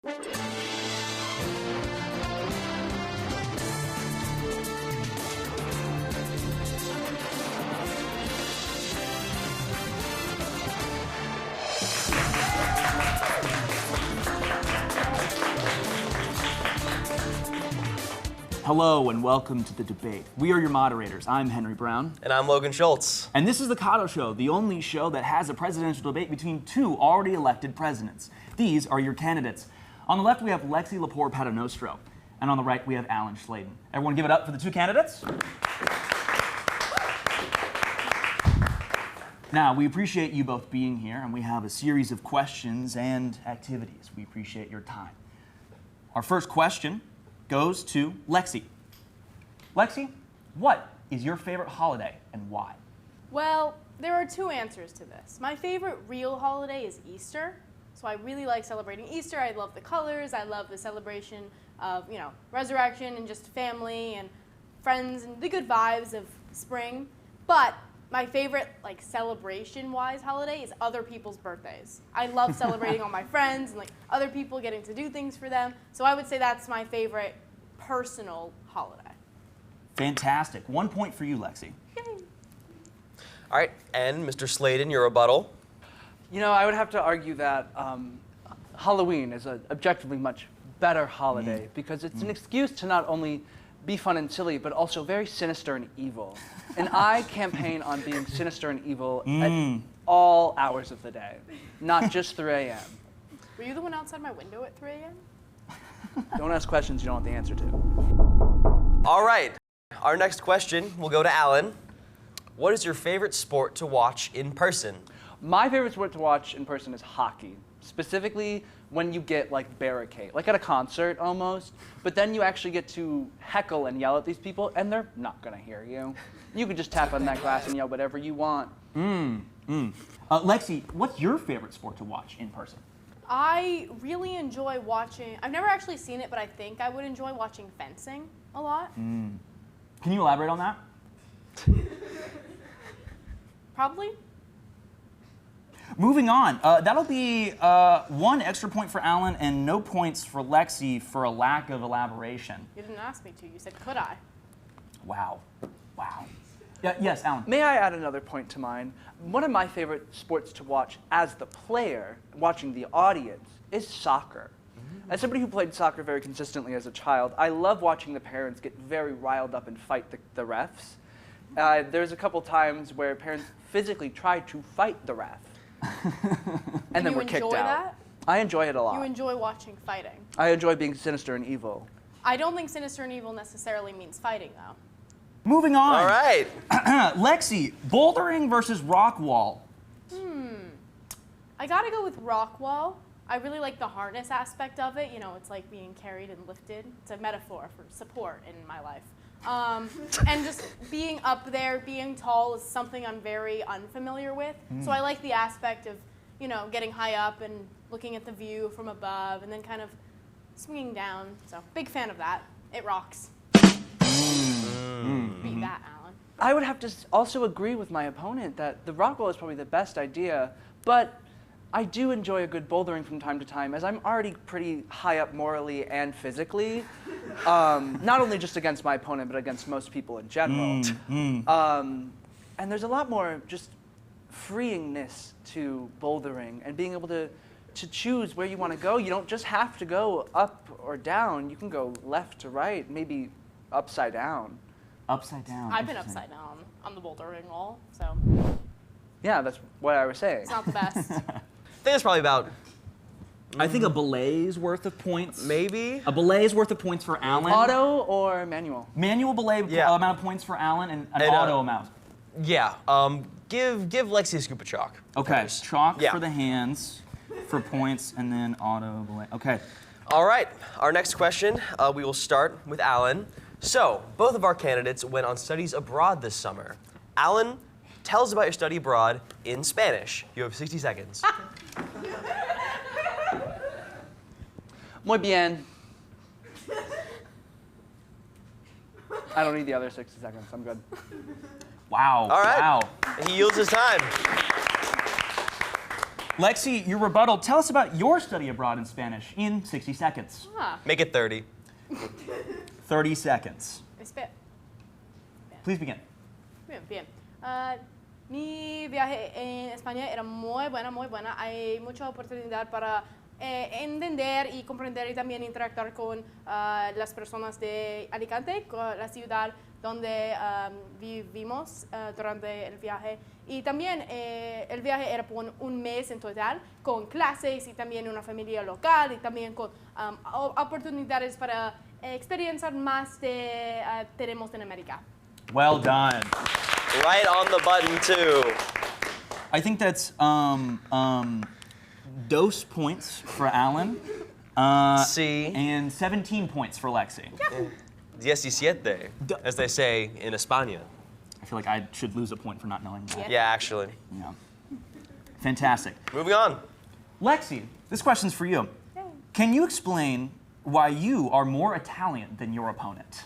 Hello and welcome to the debate. We are your moderators. I'm Henry Brown. And I'm Logan Schultz. And this is the Cado Show, the only show that has a presidential debate between two already elected presidents. These are your candidates. On the left, we have Lexi Lepore-Paternostro. And on the right, we have Alan Schladen. Everyone give it up for the two candidates. Now, we appreciate you both being here, and we have a series of questions and activities. We appreciate your time. Our first question goes to Lexi. Lexi, what is your favorite holiday and why? Well, there are two answers to this. My favorite real holiday is Easter. So I really like celebrating Easter. I love the colors. I love the celebration of, resurrection and just family and friends and the good vibes of spring. But my favorite, celebration-wise holiday is other people's birthdays. I love celebrating all my friends and, other people getting to do things for them. So I would say that's my favorite personal holiday. Fantastic. 1 point for you, Lexi. Yay. All right, and Mr. Schladen, your rebuttal. I would have to argue that Halloween is an objectively much better holiday because it's an excuse to not only be fun and silly, but also very sinister and evil. And I campaign on being sinister and evil at all hours of the day, not just 3 a.m. Were you the one outside my window at 3 a.m.? Don't ask questions you don't know the answer to. All right, our next question will go to Alan. What is your favorite sport to watch in person? My favorite sport to watch in person is hockey, specifically when you get barricade, like at a concert almost, but then you actually get to heckle and yell at these people and they're not gonna hear you. You can just tap on that glass and yell whatever you want. Lexi, what's your favorite sport to watch in person? I really enjoy watching, I've never actually seen it, but I think I would enjoy watching fencing a lot. Can you elaborate on that? Probably. Moving on, that'll be 1 extra point for Alan and no points for Lexi for a lack of elaboration. You didn't ask me to, you said could I? Wow. Yeah, yes, Alan. May I add another point to mine? One of my favorite sports to watch as the player, watching the audience, is soccer. As somebody who played soccer very consistently as a child, I love watching the parents get very riled up and fight the refs. There's a couple times where parents physically tried to fight the ref. And then were kicked out. You enjoy that? I enjoy it a lot. You enjoy watching fighting? I enjoy being sinister and evil. I don't think sinister and evil necessarily means fighting, though. Moving on. All right. Lexi, bouldering versus rock wall. I gotta go with rock wall. I really like the harness aspect of it. It's like being carried and lifted. It's a metaphor for support in my life. And just being up there, being tall is something I'm very unfamiliar with. So I like the aspect of, getting high up and looking at the view from above and then kind of swinging down. So big fan of that. It rocks. Beat that, Alan. I would have to also agree with my opponent that the rock wall is probably the best idea, but I do enjoy a good bouldering from time to time, as I'm already pretty high up morally and physically, not only just against my opponent, but against most people in general. And there's a lot more just freeingness to bouldering and being able to choose where you want to go. You don't just have to go up or down. You can go left to right, maybe upside down. Upside down. I've been upside down on the bouldering wall, so Yeah, that's what I was saying. it's not the best. I think it's probably about, I think a belay's worth of points. maybe? A belay's worth of points for Alan. Auto or manual? Manual belay Yeah. amount of points for Alan and an And, auto amount. Yeah, give Lexi a scoop of chalk. Okay, Please. chalk Yeah. for the hands for points and then auto belay. Okay. All right, our next question, we will start with Alan. So, both of our candidates went on studies abroad this summer. Alan, tell us about your study abroad in Spanish. You have 60 seconds. Muy bien. I don't need the other 60 seconds. I'm good. Wow. All right. Wow. He yields his time. Lexi, your rebuttal. Tell us about your study abroad in Spanish in 60 seconds. Make it 30. 30 seconds. Espera. Please begin. Bien, bien. Mi viaje en España era muy buena, muy buena. Hay mucha oportunidad para entender y comprender y también interactuar con las personas de Alicante, con la ciudad donde vivimos durante el viaje. Y también el viaje era por un mes en total, con clases y también una familia local y también con oportunidades para experienciar más de tenemos en América. Well done. Right on the button, too. I think that's dose points for Alan. Sí. And 17 points for Lexi. 17, as they say in España. I feel like I should lose a point for not knowing that. Yeah, actually. Yeah. Fantastic. Moving on. Lexi, this question's for you. Can you explain why you are more Italian than your opponent?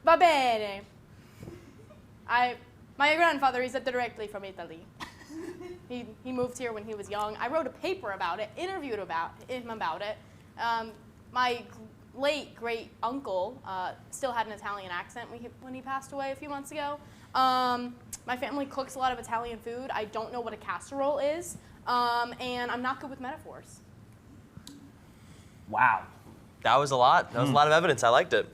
Va bene. My grandfather is directly from Italy. He moved here when he was young. I wrote a paper about it, interviewed him about it. My late great uncle still had an Italian accent when he passed away a few months ago. My family cooks a lot of Italian food. I don't know what a casserole is, and I'm not good with metaphors. Wow. That was a lot. That was a lot of evidence. I liked it.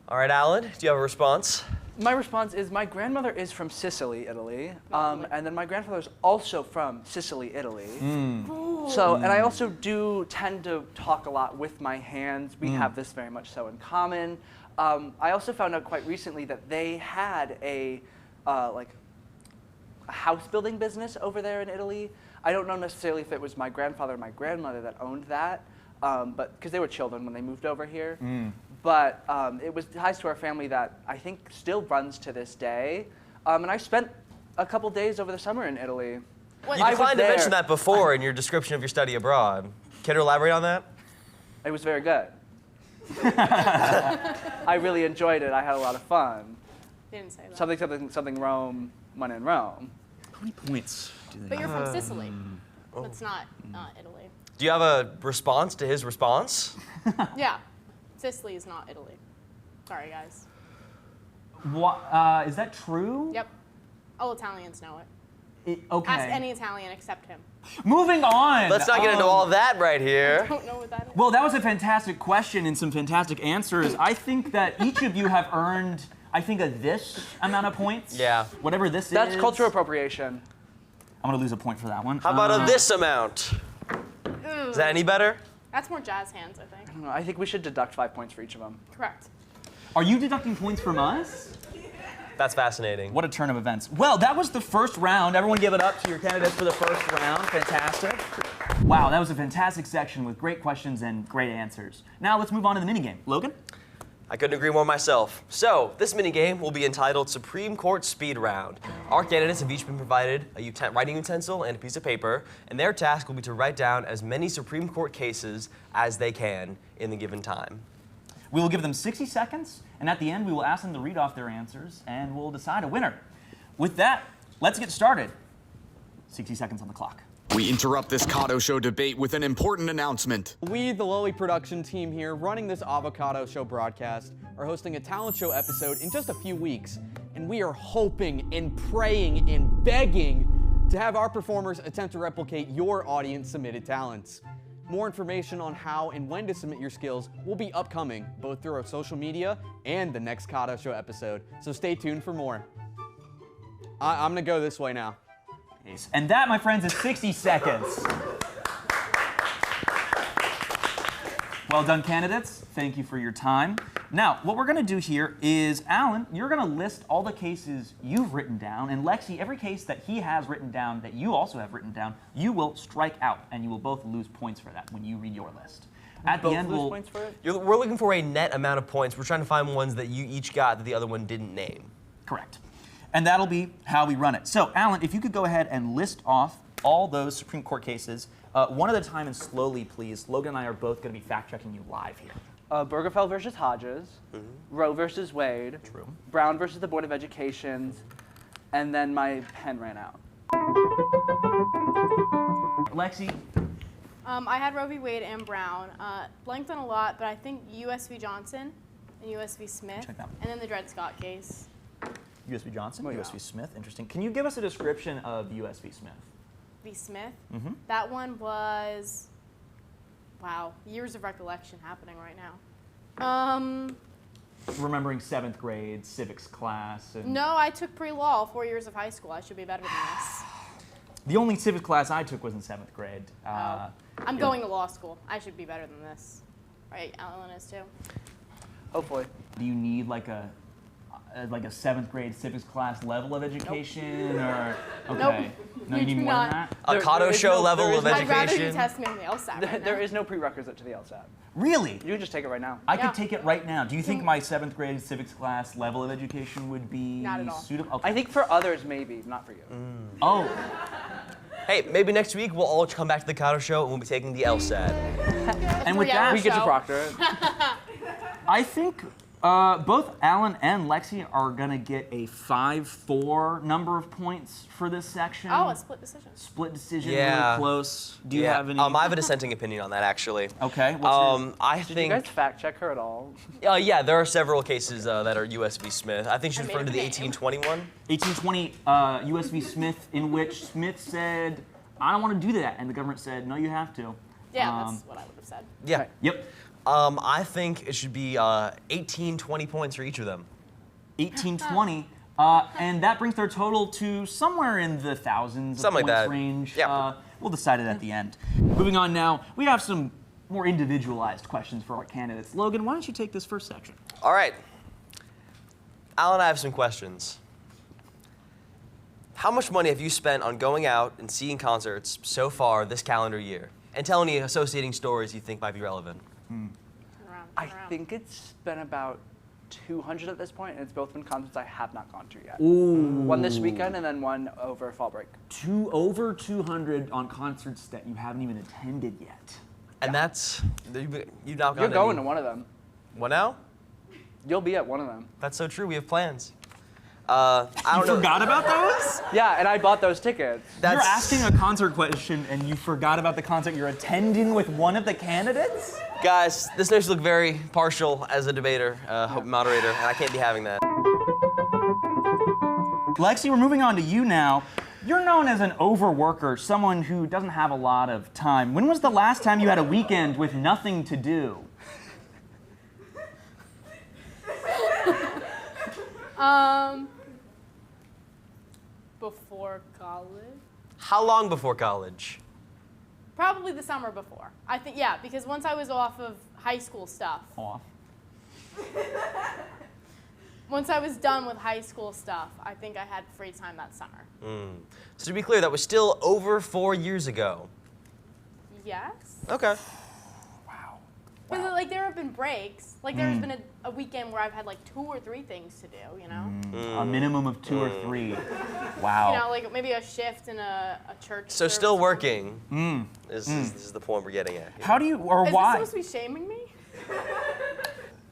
All right, Alan, do you have a response? My response is my grandmother is from Sicily, Italy, and then my grandfather is also from Sicily, Italy. So, and I also do tend to talk a lot with my hands. We have this very much so in common. I also found out quite recently that they had a house building business over there in Italy. I don't know necessarily if it was my grandfather or my grandmother that owned that, but because they were children when they moved over here. But it was ties to our family that I think still runs to this day. And I spent a couple days over the summer in Italy. You I was declined to there. mention that before in your description of your study abroad. Care to elaborate on that? It was very good. I really enjoyed it. I had a lot of fun. Didn't say that. Something Rome, when in Rome. How many points do they But you're have? from Sicily. That's not Italy. Do you have a response to his response? Yeah, Sicily is not Italy. Sorry, guys. What, is that true? Yep. All Italians know it. Okay. Ask any Italian except him. Moving on. Let's not get into all that right here. Don't know what that is. Well, that was a fantastic question and some fantastic answers. I think that each of you have earned, I think, this amount of points. Yeah. Whatever this is. That's cultural appropriation. I'm going to lose a point for that one. How about this amount? Is that any better? That's more jazz hands, I think. I don't know, I think we should deduct 5 points for each of them. Correct. Are you deducting points from us? That's fascinating. What a turn of events. Well, that was the first round. Everyone give it up to your candidates for the first round. Fantastic. Wow, that was a fantastic section with great questions and great answers. Now let's move on to the minigame. Logan? I couldn't agree more myself. So, this minigame will be entitled Supreme Court Speed Round. Our candidates have each been provided a writing utensil and a piece of paper, and their task will be to write down as many Supreme Court cases as they can in the given time. We will give them 60 seconds, and at the end we will ask them to read off their answers, and we'll decide a winner. With that, let's get started. 60 seconds on the clock. We interrupt this Cado Show debate with an important announcement. We, the Lowly production team here running this Avocado Show broadcast, are hosting a talent show episode in just a few weeks, and we are hoping and praying and begging to have our performers attempt to replicate your audience-submitted talents. More information on how and when to submit your skills will be upcoming, both through our social media and the next Cado Show episode, so stay tuned for more. I'm gonna go this way now. And that, my friends, is 60 seconds. Well done, candidates. Thank you for your time. Now, what we're going to do here is, Alan, you're going to list all the cases you've written down, and Lexi, every case that he has written down that you also have written down, you will strike out, and you will both lose points for that when you read your list. At the end, lose points for it? We're looking for a net amount of points. We're trying to find ones that you each got that the other one didn't name. Correct. And that'll be how we run it. So, Alan, if you could go ahead and list off all those Supreme Court cases, one at a time and slowly, please. Logan and I are both going to be fact-checking you live here. Bergefell versus Hodges, Roe versus Wade, True. Brown versus the Board of Education, and then my pen ran out. Lexi? I had Roe v. Wade and Brown. Blanked on a lot, but I think U.S. v. Johnson and U.S. v. Smith. Check that one. And then the Dred Scott case. U.S. v. Johnson, Oh, U.S. yeah. v. Smith. Interesting. Can you give us a description of U.S. v. Smith? V. Smith. Mm-hmm. That one was, wow, years of recollection happening right now. Remembering 7th grade civics class. And No, I took pre-law 4 years of high school. I should be better than this. The only civics class I took was in 7th grade. I'm going to law school. I should be better than this. Right, Alan is too. Hopefully. Do you need like a 7th grade civics class level of education, or okay? No, You you need do more not. than that. A There Cado is Show no- level there is of no- I'd rather you education. test me on the LSAT right There now. is no prerequisite to the LSAT. Really? You can just take it right now. I Yeah. could take it right now. Do you think my 7th grade civics class level of education would be Not at all. suitable? Okay. I think for others, maybe, not for you. Oh, Hey, maybe next week we'll all come back to the Cado Show and we'll be taking the LSAT. and with Yeah. that, We get to show. proctor it. I think both Alan and Lexi are gonna get a 5-4 number of points for this section. Oh, a split decision. Split decision, Yeah. really close. Do you have any? I have a dissenting opinion on that actually. Okay. What's yours? I Did you think. guys fact check her at all? Yeah, there are several cases that are U.S. v. Smith. I think she's I made referring to the a name. 1821. 1820 U.S. v. Smith, in which Smith said, "I don't want to do that," and the government said, "No, you have to." Yeah, that's what I would have said. Yeah. Yep. I think it should be 18-20 points for each of them. 1820, and that brings their total to somewhere in the thousands of Something like points that. range. Yeah. We'll decide it at the end. Moving on now, we have some more individualized questions for our candidates. Logan, why don't you take this first section? All right. Alan, I have some questions. How much money have you spent on going out and seeing concerts so far this calendar year? And tell any associating stories you think might be relevant. Turn around, I turn around. think it's been about 200 at this point, and it's both been concerts I have not gone to yet. Ooh. One this weekend and then one over fall break. Over 200 on concerts that you haven't even attended yet. And that's, you've now gone You're going to any- one of them. What now? You'll be at one of them. That's so true. We have plans. I You don't know. forgot about those? Yeah, and I bought those tickets. That's, You're asking a concert question and you forgot about the concert you're attending with one of the candidates? Guys, this makes you look very partial as a debater, moderator, and I can't be having that. Lexi, we're moving on to you now. You're known as an overworker, someone who doesn't have a lot of time. When was the last time you had a weekend with nothing to do? Before college? How long before college? Probably the summer before. I think, yeah, because once I was off of high school stuff, Off. once I was done with high school stuff, I think I had free time that summer. So to be clear, that was still over 4 years ago. Yes? Okay. But like there have been breaks. Like there's been a weekend where I've had like 2 or 3 things to do, you know? A minimum of 2 or 3. Wow. You know, like maybe a shift in a church. So service still or working Mm. is this is the point we're getting at. here. How do you, or something. why? Is this supposed to be shaming me?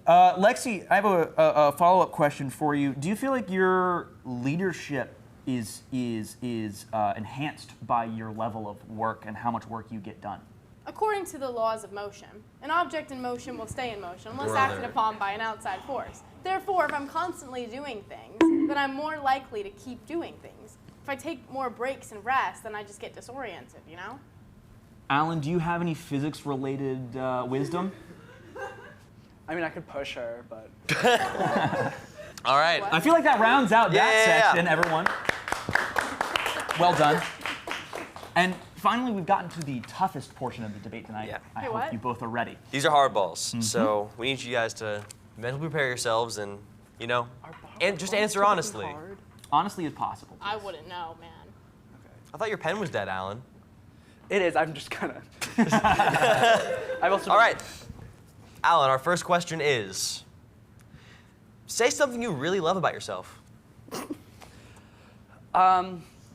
Lexi, I have a follow-up question for you. Do you feel like your leadership is enhanced by your level of work and how much work you get done? According to the laws of motion, an object in motion will stay in motion unless Brother. acted upon by an outside force. Therefore, if I'm constantly doing things, then I'm more likely to keep doing things. If I take more breaks and rest, then I just get disoriented, you know? Alan, do you have any physics-related wisdom? I mean, I could push her, but All right. What? I feel like that rounds out that Yeah. section, everyone. Well done. And finally, we've gotten to the toughest portion of the debate tonight. Yeah. I Hey, hope what? you both are ready. These are hardballs, so we need you guys to mentally prepare yourselves and, you know, and just answer honestly. hard. Honestly as possible. I wouldn't know, man. I thought your pen was dead, Alan. It is. I'm just kind of. I've also. All right. Alan, our first question is, say something you really love about yourself.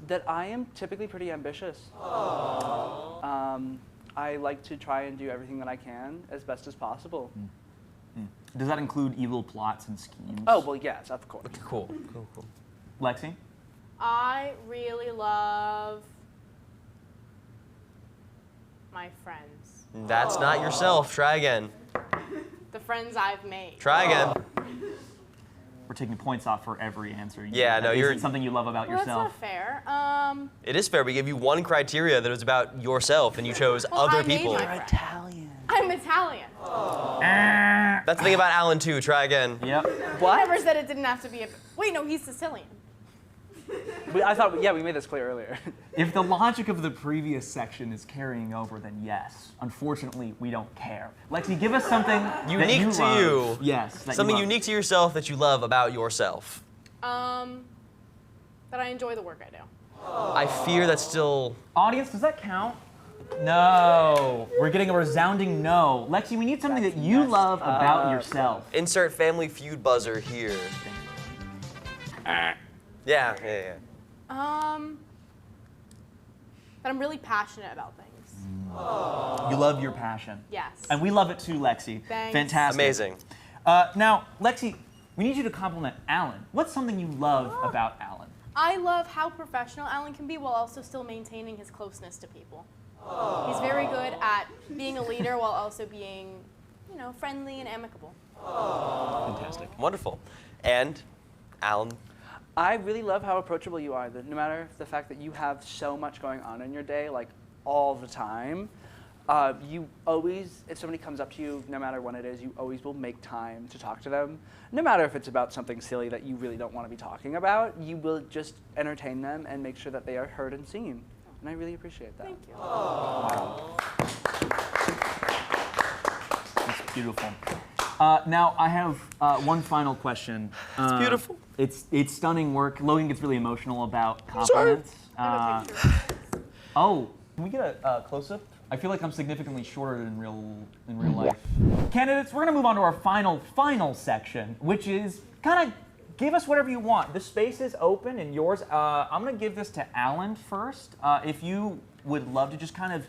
That I am typically pretty ambitious. I like to try and do everything that I can as best as possible. Does that include evil plots and schemes? Oh well, yes, of course. Okay, cool. Lexi? I really love My friends. That's not yourself. Try again. The friends I've made. Try again. We're taking points off for every answer. Yeah, no, Is it something you love about Well, that's yourself? not fair. It is fair. We gave you one criteria that was about yourself, and you chose Well, other I made people. my friend. Italian. I'm Italian. That's the thing about Alan too. Try again. Yep. What? Never said it didn't have to be a. Wait, no, he's Sicilian. I thought, yeah, we made this clear earlier. If the logic of the previous section is carrying over, then yes. Unfortunately, we don't care. Lexi, give us something Unique that you to love. you. Yes. That Something you love. unique to yourself that you love about yourself. That I enjoy the work I do. I fear that's still. Audience, does that count? No. We're getting a resounding no. Lexi, we need something that you love about yourself. Insert Family Feud buzzer here. Yeah. That I'm really passionate about things. You love your passion. Yes. And we love it too, Lexi. Thanks. Fantastic. Amazing. Now, Lexi, we need you to compliment Alan. What's something you love about Alan? I love how professional Alan can be while also still maintaining his closeness to people. He's very good at being a leader while also being, friendly and amicable. Fantastic. Wonderful. And Alan. I really love how approachable you are. That no matter the fact that you have so much going on in your day, like all the time, you always, if somebody comes up to you, no matter when it is, you always will make time to talk to them. No matter if it's about something silly that you really don't want to be talking about, you will just entertain them and make sure that they are heard and seen. And I really appreciate that. Thank you. That's beautiful. Now, I have one final question. It's beautiful. It's stunning work. Logan gets really emotional about compliments. I have a picture. Oh, can we get a close-up? I feel like I'm significantly shorter than in real life. Candidates, we're gonna move on to our final section, which is kind of give us whatever you want. The space is open and yours. I'm gonna give this to Alan first. If you would love to just kind of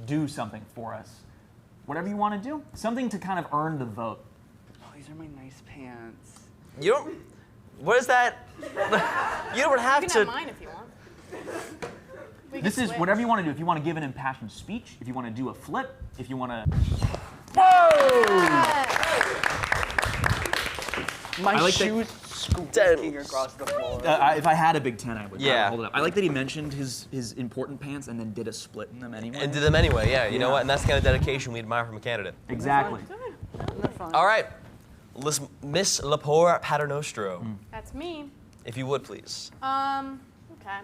do something for us. Whatever you want to do. Something to kind of earn the vote. Oh, these are my nice pants. You don't. What is that? You don't have You can to. have mine if you want. We This can is switch. whatever you want to do. If you want to give an impassioned speech, if you want to do a flip, if you want to. My I like that- shoes squeaking across the floor. If I had a Big Ten, I would Yeah. hold it up. I like that he mentioned his important pants and then did a split in them anyway. And did them anyway. Yeah. You know Yeah. what? And that's the kind of dedication we admire from a candidate. Exactly. Isn't that fun? All right. Miss Lepore Paternostro, That's me. if you would please. Okay.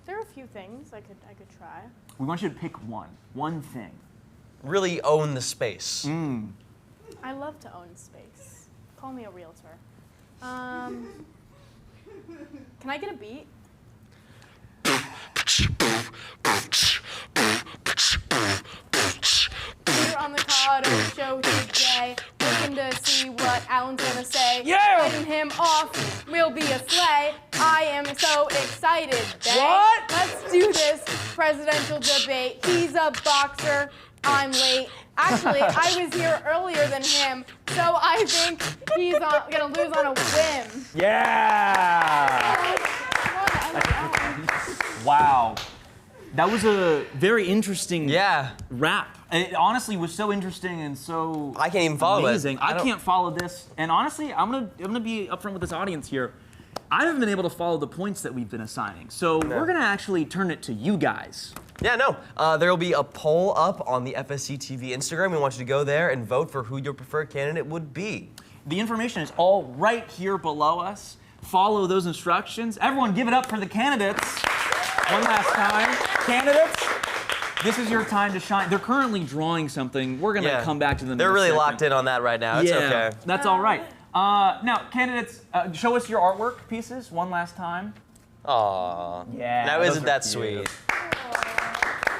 There are a few things I could try. We want you to pick one thing. Really own the space. I love to own space. Call me a realtor. Can I get a beat? Here on the Cado Show today, looking to see what Alan's gonna say. Yeah! Getting him off will be a sleigh. I am so excited. Bang. What? Let's do this presidential debate. He's a boxer. I'm late. Actually, I was here earlier than him, so I think he's gonna lose on a whim. Yeah! Wow. That was a very interesting Yeah. rap. It honestly was so interesting and so I can't even follow it. amazing. I I don't- can't follow this. And honestly, I'm gonna be upfront with this audience here. I haven't been able to follow the points that we've been assigning. So we're gonna actually turn it to you guys. Yeah, no. There will be a poll up on the FSC TV Instagram. We want you to go there and vote for who your preferred candidate would be. The information is all right here below us. Follow those instructions. Everyone give it up for the candidates. One last time. Candidates, this is your time to shine. They're currently drawing something. We're gonna come back to them. They're in a really second. locked in on that right now. It's Yeah, okay. that's all right. Now, candidates, show us your artwork pieces one last time. Aww. Yeah. Now those isn't are that cute. sweet?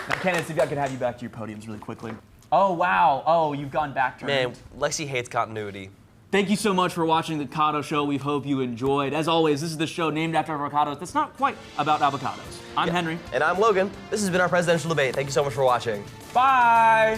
Now, candidates, if I could have you back to your podiums really quickly. Oh, wow. Oh, you've gone back to Man, Lexi hates continuity. Thank you so much for watching the Cado Show. We hope you enjoyed. As always, this is the show named after avocados that's not quite about avocados. I'm Henry. And I'm Logan. This has been our presidential debate. Thank you so much for watching. Bye.